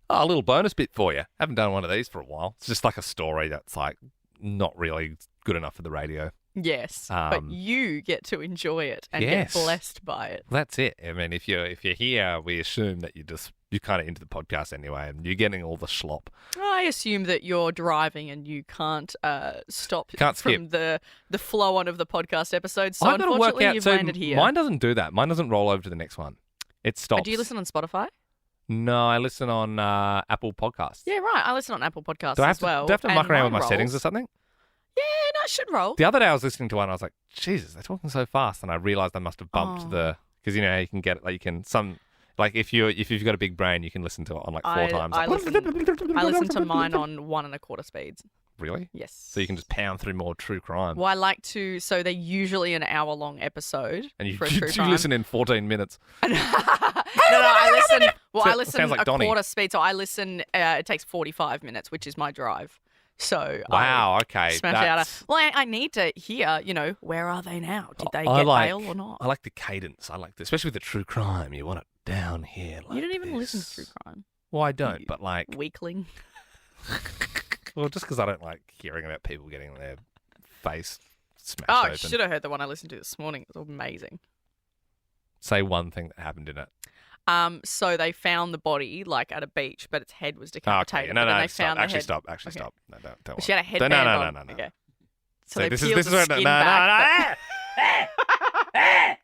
Oh, a little bonus bit for you. Haven't done one of these for a while. It's just like a story that's like not really good enough for the radio. Yes, but you get to enjoy it and yes. get blessed by it. That's it. I mean, if you're here, we assume that you're kind of into the podcast anyway, and you're getting all the slop. I assume that you're driving and you can't stop Can't from skip. the flow on of the podcast episode. So I've got to work unfortunately, out. you've So landed here. mine doesn't do that. Mine doesn't roll over to the next one. It stops. Do you listen on Spotify? No, I listen on Apple Podcasts. Yeah, right. I listen on Apple Podcasts Do I have as well. Do I have to muck and around with my mine settings or rolls. something? Yeah, no, it should roll. The other day I was listening to one. I was like, Jesus, they're talking so fast, and I realised I must have bumped Oh. because you know how you can get like you can some. Like if you've got a big brain, you can listen to it on like 4 times. I Like, listen to mine on 1 1/4 speeds. Really? Yes. So you can just pound through more true crime. Well, I like to. So they're usually an hour-long episode And you, for a you true crime. listen in 14 minutes. no, I listen. Well, I listen Sounds like a Donnie. quarter speed. So I listen. It takes 45 minutes, which is my drive. So Wow. Okay. I smash out. That's- Well, I need to hear. Where are they now? Did they I get like- bail or not? I like the cadence. I like especially with the true crime. You want it down here. Like You don't even listen to this. true crime. Well, I don't. You But like, Weakling. well, just because I don't like hearing about people getting their face smashed Oh, open. you should have heard the one I listened to this morning. It was amazing. Say one thing that happened in it. So they found the body like at a beach, but its head was Oh, okay. decapitated. No, but then no, they stop. found the Actually, head. stop. Actually, Okay. stop. No, don't. She had a No, headband no, on. no. Okay. So So they this peeled is the where skin no, back, no.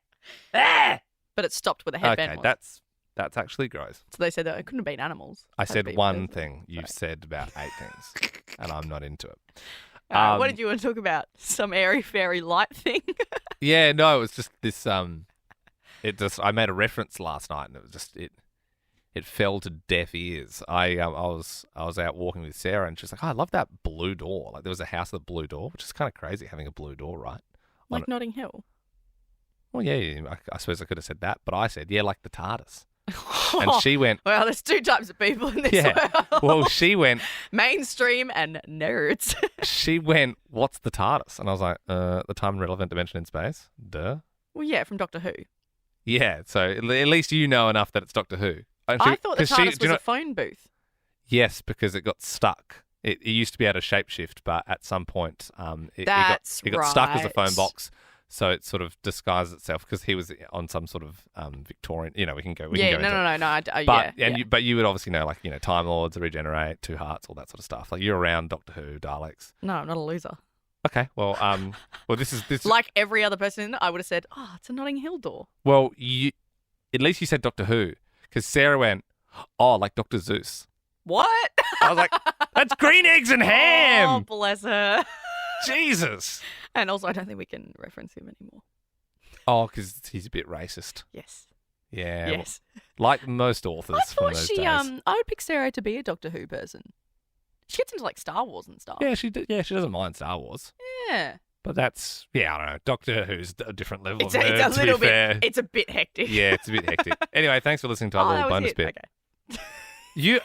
but it stopped with a headband. Okay, was. that's actually gross. So they said that it couldn't have been animals. I Had to said be one person. thing. You've Sorry. said about 8 things, and I'm not into it. What did you want to talk about? Some airy fairy light thing? Yeah, no, it was just this. I made a reference last night, and it was just it fell to deaf ears. I was out walking with Sarah, and she's like, "Oh, I love that blue door." Like there was a house with a blue door, which is kind of crazy having a blue door, right? Like Notting Hill. Well, yeah, I suppose I could have said that, but I said, yeah, like the TARDIS. And she went, Well, there's 2 types of people in this yeah. world. Well, she went, Mainstream and nerds. what's the TARDIS? And I was like, the time and relevant dimension in space. Duh. Well, yeah, from Doctor Who. Yeah, so at least you know enough that it's Doctor Who. And I thought the 'cause she- TARDIS do you was know- a phone booth. Yes, because it got stuck. It used to be able to shapeshift, but at some point, it got stuck as a phone right. box. So it sort of disguised itself because he was on some sort of Victorian. You know, we can go. We Yeah, can go into it. no. But yeah. but you would obviously know, like, you know, Time Lords, Regenerate, Two Hearts, all that sort of stuff. Like you're around Doctor Who, Daleks. No, I'm not a loser. Okay, well, this. Like every other person, I would have said, "Oh, it's a Notting Hill door." Well, at least you said Doctor Who because Sarah went, oh, like Doctor Zeus. What? I was like, that's green eggs and Oh, ham. bless her. Jesus. And also, I don't think we can reference him anymore. Oh, because he's a bit racist. Yes. Yeah. Yes. Like most authors I from thought those she. days. I would pick Sarah to be a Doctor Who person. She gets into like Star Wars and stuff. Yeah, she doesn't mind Star Wars. Yeah. But that's, I don't know. Doctor Who's a different level It's of a nerd, to little be fair. bit. It's a bit hectic. Yeah, it's a bit hectic. Anyway, thanks for listening to our Oh, little that was bonus it. bit. Okay.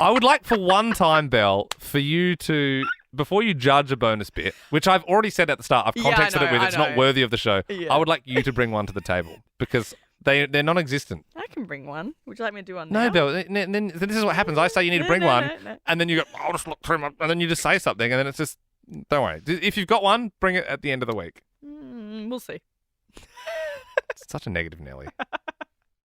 I would like for one time, Belle, for you to, before you judge a bonus bit, which I've already said at the start, I've Yeah, I contexted know, it with I it's not know. worthy of the show. Yeah. I would like you to bring one to the table because they're non-existent. I can bring one. Would you like me to do one No, now? Belle, then this is what happens. I say you need to No, bring no, one, no. and then you go, I'll just look through my, and then you just say something, and then it's just, don't worry. If you've got one, bring it at the end of the week. We'll see. It's such a negative Nelly.